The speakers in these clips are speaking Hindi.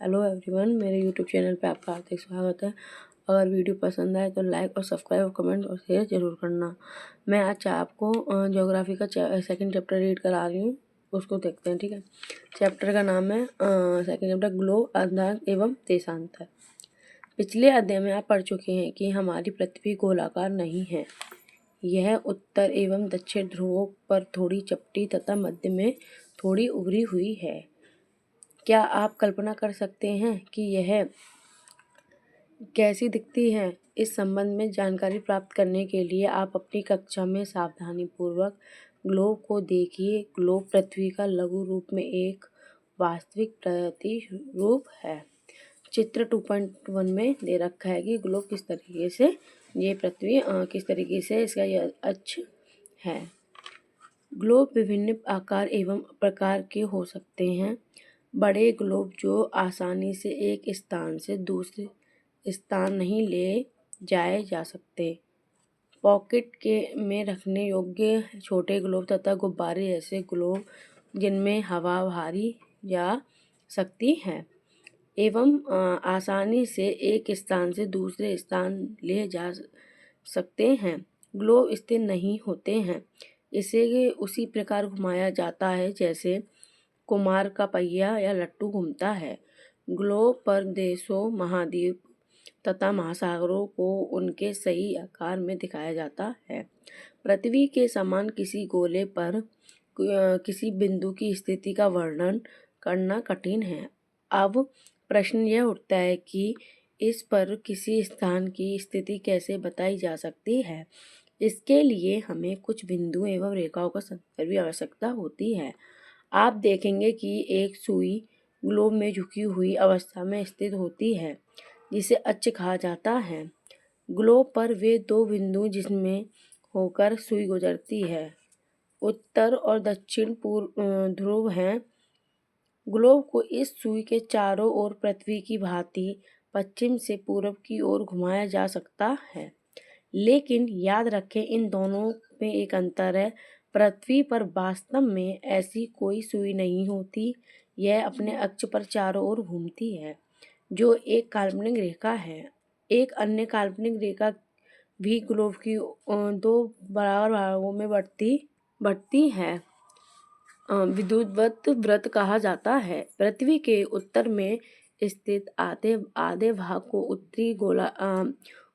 हेलो एवरीवन, मेरे यूट्यूब चैनल पे आपका हार्दिक स्वागत है। अगर वीडियो पसंद आए तो लाइक और सब्सक्राइब और कमेंट और शेयर जरूर करना। मैं आज आपको ज्योग्राफी का सेकंड चैप्टर रीड करा रही हूँ, उसको देखते हैं। ठीक है, चैप्टर का नाम है सेकंड चैप्टर ग्लोब, अर्धांश एवं देशांतर। पिछले अध्याय में आप पढ़ चुके हैं कि हमारी पृथ्वी गोलाकार नहीं है। यह उत्तर एवं दक्षिण ध्रुवों पर थोड़ी चपटी तथा मध्य में थोड़ी उभरी हुई है। क्या आप कल्पना कर सकते हैं कि यह कैसी दिखती है? इस संबंध में जानकारी प्राप्त करने के लिए आप अपनी कक्षा में सावधानीपूर्वक ग्लोब को देखिए। ग्लोब पृथ्वी का लघु रूप में एक वास्तविक प्रतिरूप है। चित्र 2.1 में दे रखा है कि ग्लोब किस तरीके से, ये पृथ्वी किस तरीके से इसका यह अक्ष है। ग्लोब विभिन्न आकार एवं प्रकार के हो सकते हैं। बड़े ग्लोब जो आसानी से एक स्थान से दूसरे स्थान नहीं ले जाए जा सकते। पॉकेट के में रखने योग्य छोटे ग्लोब तथा गुब्बारे ऐसे ग्लोब जिनमें हवा भारी जा सकती है एवं आसानी से एक स्थान से दूसरे स्थान ले जा सकते हैं। ग्लोब स्थिर नहीं होते हैं। इसे उसी प्रकार घुमाया जाता है जैसे कुमार का पहिया या लट्टू घूमता है। ग्लोब पर देशों, महाद्वीप तथा महासागरों को उनके सही आकार में दिखाया जाता है। पृथ्वी के समान किसी गोले पर किसी बिंदु की स्थिति का वर्णन करना कठिन है। अब प्रश्न यह उठता है कि इस पर किसी स्थान की स्थिति कैसे बताई जा सकती है। इसके लिए हमें कुछ बिंदु एवं रेखाओं का संदर्भ की आवश्यकता होती है। आप देखेंगे कि एक सुई ग्लोब में झुकी हुई अवस्था में स्थित होती है, जिसे अक्ष कहा जाता है। ग्लोब पर वे दो बिंदु जिसमें होकर सुई गुजरती है, उत्तर और दक्षिण पूर्व ध्रुव हैं। ग्लोब को इस सुई के चारों ओर पृथ्वी की भांति पश्चिम से पूर्व की ओर घुमाया जा सकता है। लेकिन याद रखें, इन दोनों में एक अंतर है। पृथ्वी पर वास्तव में ऐसी कोई सुई नहीं होती। यह अपने अक्ष पर चारों ओर घूमती है, जो एक काल्पनिक रेखा है। एक अन्य काल्पनिक रेखा भी ग्लोब की दो बराबर भागों में बढ़ती है, विद्युत वृत्त कहा जाता है। पृथ्वी के उत्तर में स्थित आधे भाग को उत्तरी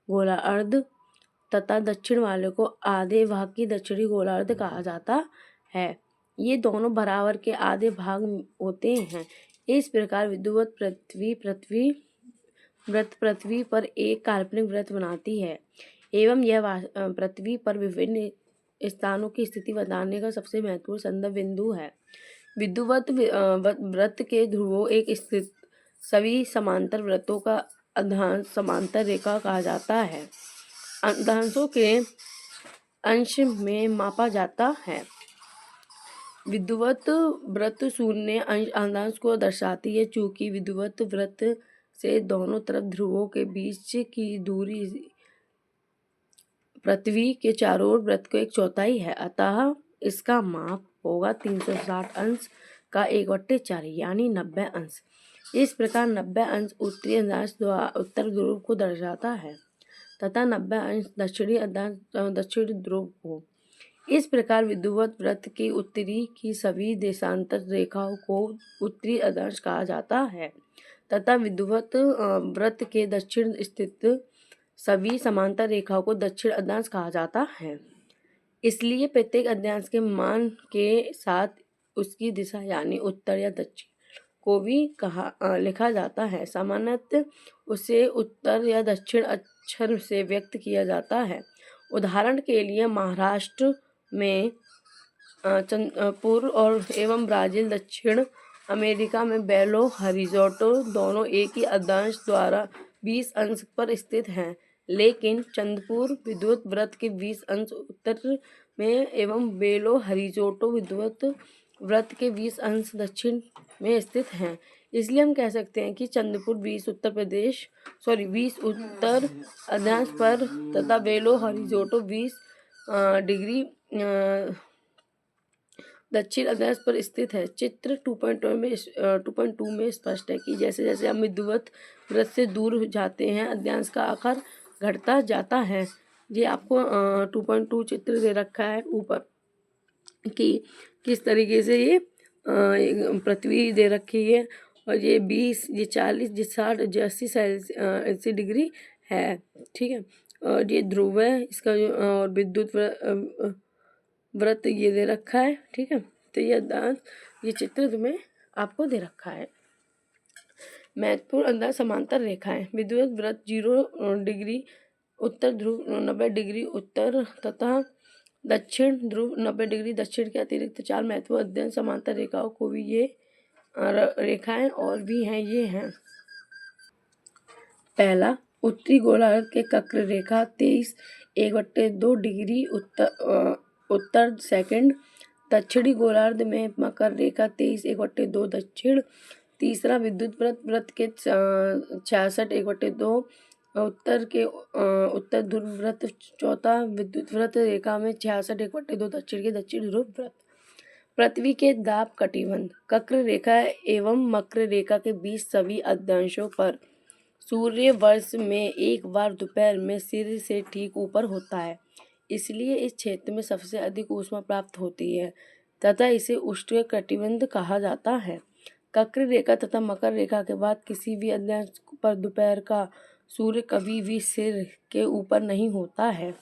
गोलार्ध तथा दक्षिण वाले को आधे भाग की दक्षिणी गोलार्ध कहा जाता है। ये दोनों बराबर के आधे भाग होते हैं। इस प्रकार विद्युत पृथ्वी पर एक काल्पनिक वृत्त बनाती है एवं यह पृथ्वी पर विभिन्न स्थानों की स्थिति बताने का सबसे महत्वपूर्ण संदर्भ बिंदु है। विद्युत वृत्त के ध्रुवों एक स्थित सभी समांतर वृत्तों का अर्धांश समांतर रेखा कहा जाता है। अर्धांशों के अंश में मापा जाता है। विद्युत वृत्त शून्य अर्धांश को दर्शाती है। चूंकि विद्युत वृत्त से दोनों तरफ ध्रुवों के बीच की दूरी पृथ्वी के चारों ओर वृत्त को 1/4 है, अतः इसका माप होगा 360 अंश का 1/4 यानी 90 अंश। इस प्रकार 90 अंश उत्तरी अर्धांश उत्तर ध्रुव को दर्शाता है तथा 90 अंश दक्षिणी अर्धांश दक्षिण ध्रुव को। इस प्रकार विद्युत वृत्त की उत्तरी की सभी देशांतर रेखाओं को उत्तरी अर्धांश कहा जाता है तथा विद्युत वृत्त के दक्षिण स्थित सभी समांतर रेखाओं को दक्षिण अर्धांश कहा जाता है। इसलिए प्रत्येक अर्धांश के मान के साथ उसकी दिशा यानी उत्तर या दक्षिण को भी लिखा जाता है। सामान्यतः उसे उत्तर या दक्षिण अक्षर से व्यक्त किया जाता है। उदाहरण के लिए महाराष्ट्र में पूर्व और एवं ब्राजील दक्षिण अमेरिका में बेलो हॉरिज़ॉन्टल दोनों एक ही अर्धांश द्वारा 20 अंश पर स्थित हैं, लेकिन चंद्रपुर विद्युत वृत्त के 20 अंश उत्तर में एवं बेलो हॉरिज़ॉन्टल विद्युत वृत्त के 20 अंश दक्षिण में स्थित हैं। इसलिए हम कह सकते हैं कि चंद्रपुर 20 उत्तर अर्धांश पर तथा बेलो हॉरिज़ॉन्टल 20 डिग्री दक्षिण अक्षांश पर स्थित है। चित्र 2.2 में स्पष्ट है कि जैसे जैसे हम विषुवत वृत्त से दूर हो जाते हैं अक्षांश का आकार घटता जाता है। ये आपको 2.2 चित्र दे रखा है ऊपर कि किस तरीके से ये पृथ्वी दे रखी है, और ये 20, ये 40, ये 60, ये 80 डिग्री है। ठीक है, और ये ध्रुव है इसका और विद्युत व्रत ये दे रखा है। ठीक है, तो ये चित्र तुम्हें आपको दे रखा है। महत्वपूर्ण अंदाज समांतर रेखाएं। विद्युत व्रत 0 डिग्री उत्तर ध्रुव, 90 डिग्री उत्तर तथा दक्षिण ध्रुव, 90 डिग्री दक्षिण के अतिरिक्त 4 महत्वपूर्ण अध्ययन समांतर रेखाओं को भी ये रेखाएं और भी हैं। ये हैं, पहला उत्तरी गोलार्ध के वक्र रेखा 23 डिग्री उत्तर सेकंड। दक्षिणी गोलार्ध में मकर रेखा 23 दक्षिण। तीसरा विद्युत व्रत के 66 उत्तर ध्रुव व्रत। चौथा विद्युत व्रत रेखा में 66 दक्षिण के दक्षिण ध्रुव व्रत। पृथ्वी के दाब कटिबंध। वक्र रेखा एवं मकर रेखा के बीच सभी अक्षांशों पर सूर्य वर्ष में एक बार दोपहर में सिर से ठीक ऊपर होता है, इसलिए इस क्षेत्र में सबसे अधिक ऊष्मा प्राप्त होती है तथा इसे उष्ण कटिबंध कहा जाता है। वक्र रेखा तथा मकर रेखा के बाद किसी भी अक्षांश पर दोपहर का सूर्य कभी भी सिर के ऊपर नहीं होता है।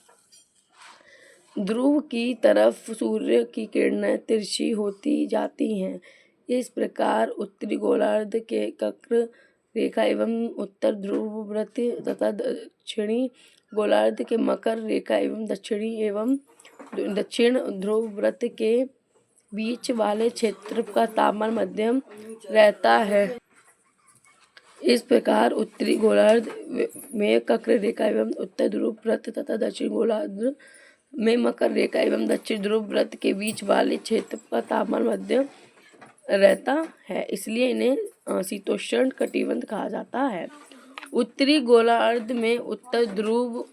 ध्रुव की तरफ सूर्य की किरणें तिरछी होती जाती हैं। इस प्रकार उत्तरी गोलार्ध के वक्र रेखा एवं उत्तर ध्रुव व्रत तथा दक्षिणी गोलार्ध के मकर रेखा एवं दक्षिण ध्रुव व्रत के बीच वाले क्षेत्र का तापमान मध्यम रहता है। इस प्रकार उत्तरी गोलार्ध में वक्र रेखा एवं उत्तर ध्रुव व्रत तथा दक्षिण गोलार्ध में मकर रेखा एवं दक्षिण ध्रुव व्रत के बीच वाले क्षेत्र का तापमान मध्यम रहता है, इसलिए इन्हें शीतोष्ण कटिबंध कहा जाता है। उत्तरी गोलार्ध में उत्तर ध्रुव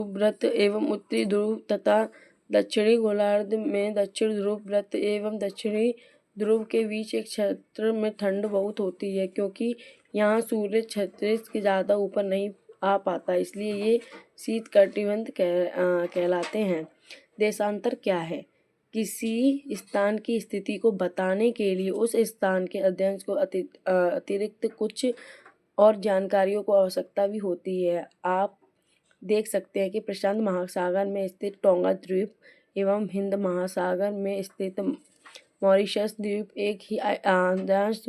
व्रत एवं उत्तरी ध्रुव तथा दक्षिणी गोलार्ध में दक्षिण ध्रुव व्रत एवं दक्षिणी ध्रुव के बीच एक क्षेत्र में ठंड बहुत होती है, क्योंकि यहाँ सूर्य क्षितिज के ज़्यादा ऊपर नहीं आ पाता, इसलिए ये शीत कटिबंध कहलाते हैं। देशांतर क्या है? किसी स्थान की स्थिति को बताने के लिए उस स्थान के अध्ययन को अतिरिक्त कुछ और जानकारियों को आवश्यकता भी होती है। आप देख सकते हैं कि प्रशांत महासागर में स्थित टोंगा द्वीप एवं हिंद महासागर में स्थित मॉरिशस द्वीप एक ही अक्षांश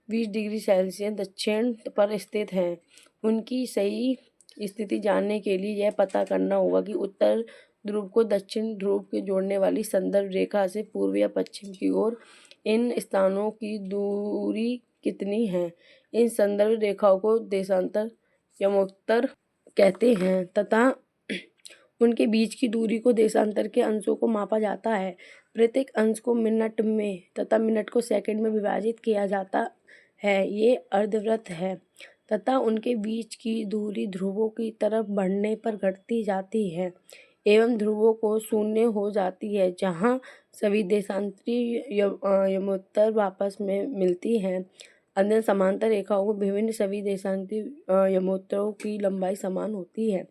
20 डिग्री सेल्सियस दक्षिण पर स्थित हैं। उनकी सही स्थिति जानने के लिए यह पता करना होगा कि उत्तर ध्रुव को दक्षिण ध्रुव के जोड़ने वाली संदर्भ रेखा से पूर्व या पश्चिम की ओर इन स्थानों की दूरी कितनी है। इन संदर्भ रेखाओं को देशांतर यमोत्तर कहते हैं तथा उनके बीच की दूरी को देशांतर के अंशों को मापा जाता है। प्रत्येक अंश को मिनट में तथा मिनट को सेकंड में विभाजित किया जाता है। ये अर्धवृत्त है तथा उनके बीच की दूरी ध्रुवों की तरफ बढ़ने पर घटती जाती है एवं ध्रुवों को शून्य हो जाती है, जहाँ सभी देशांतरी यमोत्तर आपस में मिलती हैं। अन्य समांतर रेखाओं को विभिन्न सभी देशांतरी यमोत्तरों की लंबाई समान होती है,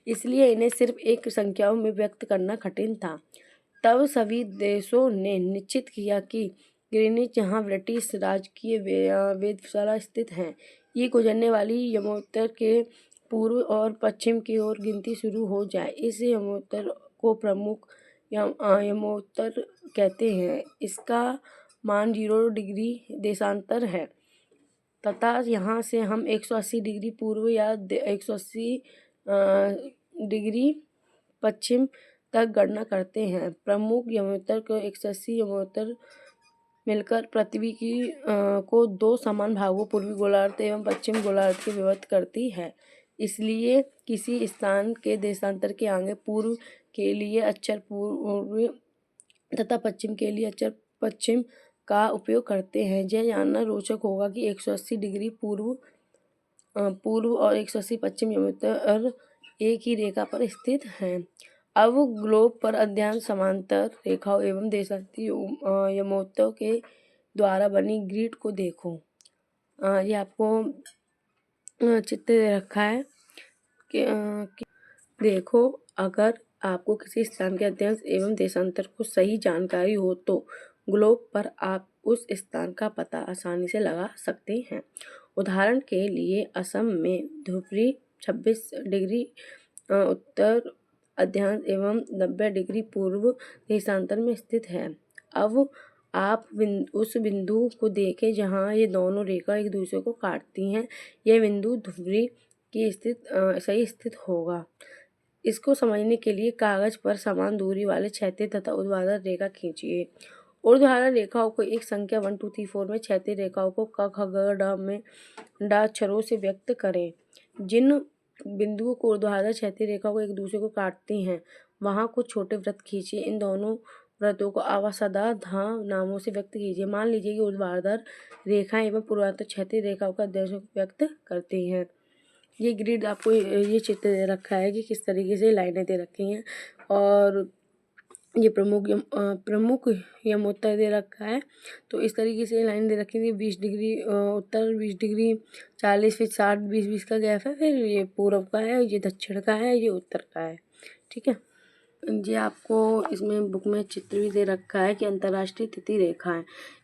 इसलिए इन्हें सिर्फ एक संख्याओं में व्यक्त करना कठिन था। तब सभी देशों ने निश्चित किया कि ग्रीनिच, जहाँ ब्रिटिश राजकीय वेधशाला स्थित हैं, ये गुजरने वाली यमोत्तर के पूर्व और पश्चिम की ओर गिनती शुरू हो जाए। इस यमोत्तर को प्रमुख यमोत्तर कहते हैं। इसका मान 0 डिग्री देशांतर है तथा यहाँ से हम 180 डिग्री पूर्व या 180 डिग्री पश्चिम तक गणना करते हैं। प्रमुख यमोत्तर को 180 यमोत्तर मिलकर पृथ्वी की को 2 समान भागों पूर्वी गोलार्ध एवं पश्चिम गोलार्ध के विभक्त करती है। इसलिए किसी स्थान के देशांतर के आगे पूर्व के लिए अक्षर पूर्व तथा पश्चिम के लिए अक्षर पश्चिम का उपयोग करते हैं। यह जानना रोचक होगा कि 180 डिग्री पूर्व और 180 पश्चिम यमोत्तर एक ही रेखा पर स्थित हैं। अब ग्लोब पर अध्ययन समांतर रेखाओं एवं देशांतर यमोत्तों के द्वारा बनी ग्रिड को देखो। ये आपको चित्र दे रखा है कि देखो, अगर आपको किसी स्थान के अध्ययन एवं देशांतर को सही जानकारी हो तो ग्लोब पर आप उस स्थान का पता आसानी से लगा सकते हैं। उदाहरण के लिए असम में धुबरी 26 डिग्री उत्तर अध्ययन एवं 90 डिग्री पूर्व देशांतर में स्थित है। अब आप उस बिंदु को देखें जहां ये दोनों रेखा एक दूसरे को काटती हैं। यह बिंदु धुबरी की सही स्थित होगा। इसको समझने के लिए कागज पर समान दूरी वाले क्षैतिज तथा ऊर्ध्वाधर रेखा खींचिए। ऊर्ध्वाधर रेखाओं को एक संख्या 1 2 3 4 में, क्षैतिज रेखाओं को क ख ग ढ में ड अक्षरों से व्यक्त करें। जिन बिंदुओं को ऊर्ध्वाधर क्षैतिज रेखाओं को एक दूसरे को काटती हैं वहां कुछ छोटे वृत्त खींचिए। इन दोनों वृत्तों को अवसदा धा नामों से व्यक्त कीजिए। मान लीजिए कि ऊर्ध्वाधर रेखाएं एवं पूर्वाधर क्षैतिज रेखाओं का अध्ययन व्यक्त करती हैं। ये ग्रिड आपको ये चित्र दे रखा है कि किस तरीके से लाइनें दे रखी हैं और ये प्रमुख यमोत्तर दे रखा है। तो इस तरीके से लाइन दे रखी है। 20 डिग्री उत्तर, 20 डिग्री 40, फिर 60, 20 का गैप है, फिर ये पूर्व का है, ये दक्षिण का है, ये उत्तर का है। ठीक है, ये आपको इसमें बुक में चित्र भी दे रखा है कि अंतर्राष्ट्रीय तिथि रेखाएं,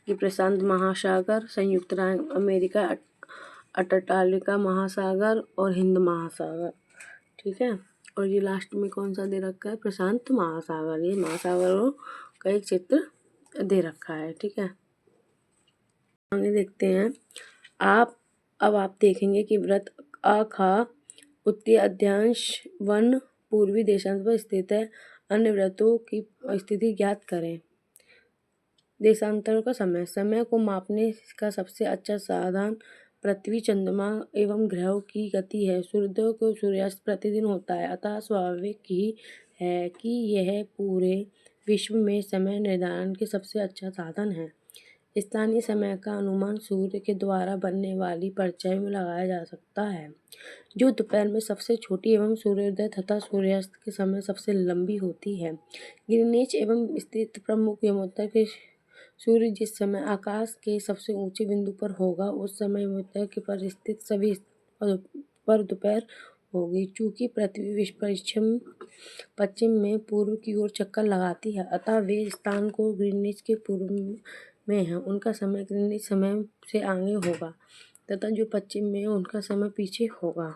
ये प्रशांत महासागर, संयुक्त अमेरिका, अटलांटिका महासागर और हिंद महासागर। ठीक है, और ये लास्ट में कौन सा दे रखा है, प्रशांत महासागर। ये महासागरों का एक चित्र दे रखा है। ठीक है, आगे देखते हैं। अब आप देखेंगे कि वृत्त अखा उत्तरी अक्षांश 1 पूर्वी देशांश पर स्थित है। अन्य वृत्तों की स्थिति ज्ञात करें। देशांतरों का समय को मापने का सबसे अच्छा साधन पृथ्वी, चंद्रमा एवं ग्रहों की गति है। सूर्योदय को सूर्यास्त प्रतिदिन होता है, अतः स्वाभाविक ही है कि यह पूरे विश्व में समय निर्धारण के सबसे अच्छा साधन है। स्थानीय समय का अनुमान सूर्य के द्वारा बनने वाली परछाई में लगाया जा सकता है, जो दोपहर में सबसे छोटी एवं सूर्योदय तथा सूर्यास्त के समय सबसे लंबी होती है। ग्रीनिच एवं स्थित प्रमुख यमोत्तर के सूर्य जिस समय आकाश के सबसे ऊंचे बिंदु पर होगा उस समय यमोत्तर के पर स्थित सभी पर दोपहर होगी। चूंकि पृथ्वी विश्व पश्चिम में पूर्व की ओर चक्कर लगाती है, अतः वे स्थान को ग्रीनिच के पूर्व में है, उनका समय ग्रीनिच समय से आगे होगा तथा जो पश्चिम में है उनका समय पीछे होगा।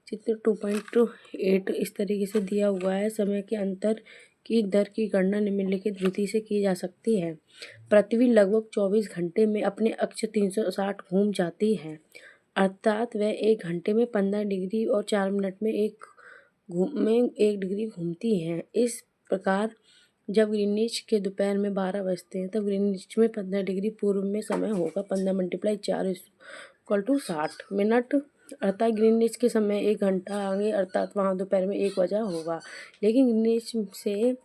चित्र 2.8 इस तरीके से दिया हुआ है। समय के अंतर की दर की गणना निम्नलिखित विधि से की जा सकती है। पृथ्वी लगभग 24 घंटे में अपने अक्ष 360 घूम जाती है, अर्थात वह 1 घंटे में 15 डिग्री और 4 मिनट में 1 डिग्री घूमती है। इस प्रकार जब ग्रीनिच के दोपहर में 12 बजते हैं तब ग्रीनिच में 15 डिग्री पूर्व में समय होगा। 15 × 4 = 60 मिनट, अर्थात ग्रीनिच के समय 1 घंटा आगे, अर्थात वहाँ दोपहर में 1 बजा होगा। लेकिन ग्रीनिच से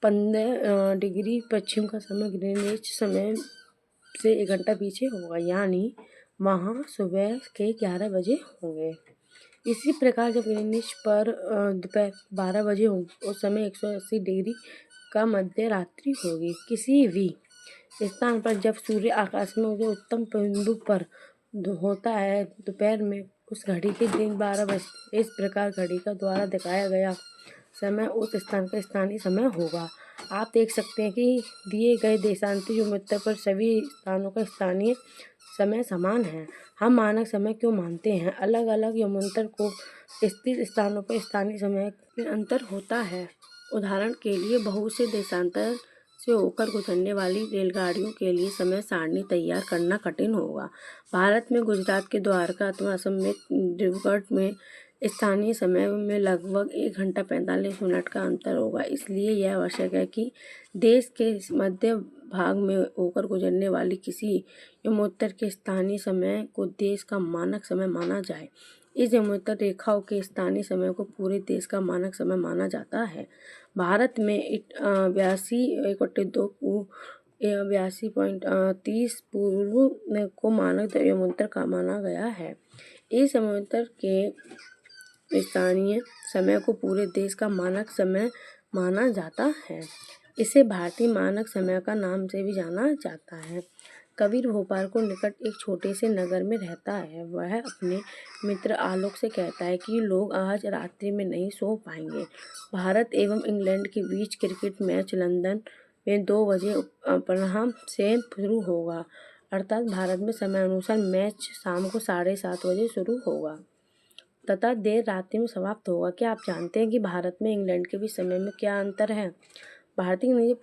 15 डिग्री पश्चिम का समय ग्रीनिच समय से 1 घंटा पीछे होगा, यानी वहाँ सुबह के 11 बजे होंगे। इसी प्रकार जब ग्रीनिच पर दोपहर 12 बजे होंगे उस समय 180 डिग्री का मध्य रात्रि होगी। किसी भी स्थान पर जब सूर्य आकाश में उसके उत्तम बिंदु पर होता है दोपहर में, उस घड़ी के दिन 12 बजे। इस प्रकार घड़ी का द्वारा दिखाया गया समय उस स्थान का स्थानीय समय होगा। आप देख सकते हैं कि दिए गए देशांतर यमोत्तर पर सभी स्थानों का स्थानीय समय समान है। हम मानक समय क्यों मानते हैं? अलग अलग यमोत्तर को स्थित स्थानों पर स्थानीय समय में अंतर होता है। उदाहरण के लिए बहुत से देशांतर से होकर गुजरने वाली रेलगाड़ियों के लिए समय सारणी तैयार करना कठिन होगा। भारत में गुजरात के द्वारका अथवा असम में डिब्रूगढ़ में स्थानीय समय में लगभग 1 घंटा 45 मिनट का अंतर होगा। इसलिए यह आवश्यक है कि देश के मध्य भाग में होकर गुजरने वाली किसी यमोत्तर के स्थानीय समय को देश का मानक समय माना जाए। इस यमोत्तर रेखाओं के स्थानीय समय को पूरे देश का मानक समय माना जाता है। भारत में 82.30 पूर्व को मानक यमोत्तर का माना गया है। इस यमोत्तर के स्थानीय समय को पूरे देश का मानक समय माना जाता है। इसे भारतीय मानक समय का नाम से भी जाना जाता है। कबीर भोपाल को निकट एक छोटे से नगर में रहता है। वह अपने मित्र आलोक से कहता है कि लोग आज रात्रि में नहीं सो पाएंगे। भारत एवं इंग्लैंड के बीच क्रिकेट मैच लंदन में 2 बजे अपराह्न से शुरू होगा, अर्थात भारत में समय अनुसार मैच शाम को 7:30 बजे शुरू होगा तथा देर रात्रि में समाप्त होगा। क्या आप जानते हैं कि भारत में इंग्लैंड के बीच समय में क्या अंतर है? भारतीय अंग्रेजी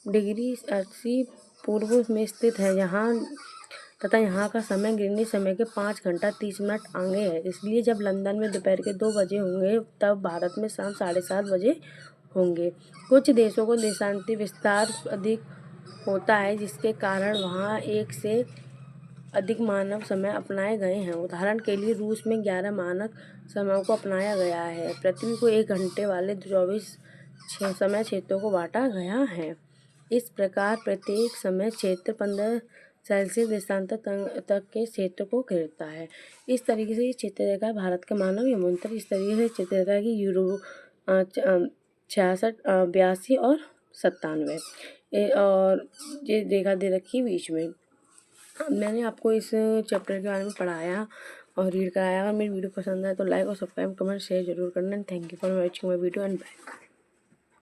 82.80 पूर्व में स्थित है यहाँ का समय ग्रीनिच समय के 5 घंटा 30 मिनट आगे है। इसलिए जब लंदन में दोपहर के 2 बजे होंगे तब भारत में शाम 7:30 बजे होंगे। कुछ देशों को देशांतरी विस्तार अधिक होता है, जिसके कारण वहाँ एक से अधिक मानक समय अपनाए गए हैं। उदाहरण के लिए रूस में 11 मानक समयों को अपनाया गया है। पृथ्वी को 1 घंटे वाले 24 समय क्षेत्रों को बांटा गया है। इस प्रकार प्रत्येक समय क्षेत्र 15 सेल्सियस देशांतर तक के क्षेत्र को घेरता है। इस तरीके से ये चित्र रेखा है भारत का मानव यमंतर। इस तरीके से चित्र रेखा की यूरो 66, 82 और 97 और ये रेखा दे रखी बीच में। मैंने आपको इस चैप्टर के बारे में पढ़ाया और रीड कराया। अगर मेरी वीडियो पसंद आए तो लाइक और सब्सक्राइब, कमेंट, शेयर जरूर करना। Thank you for watching my video and bye.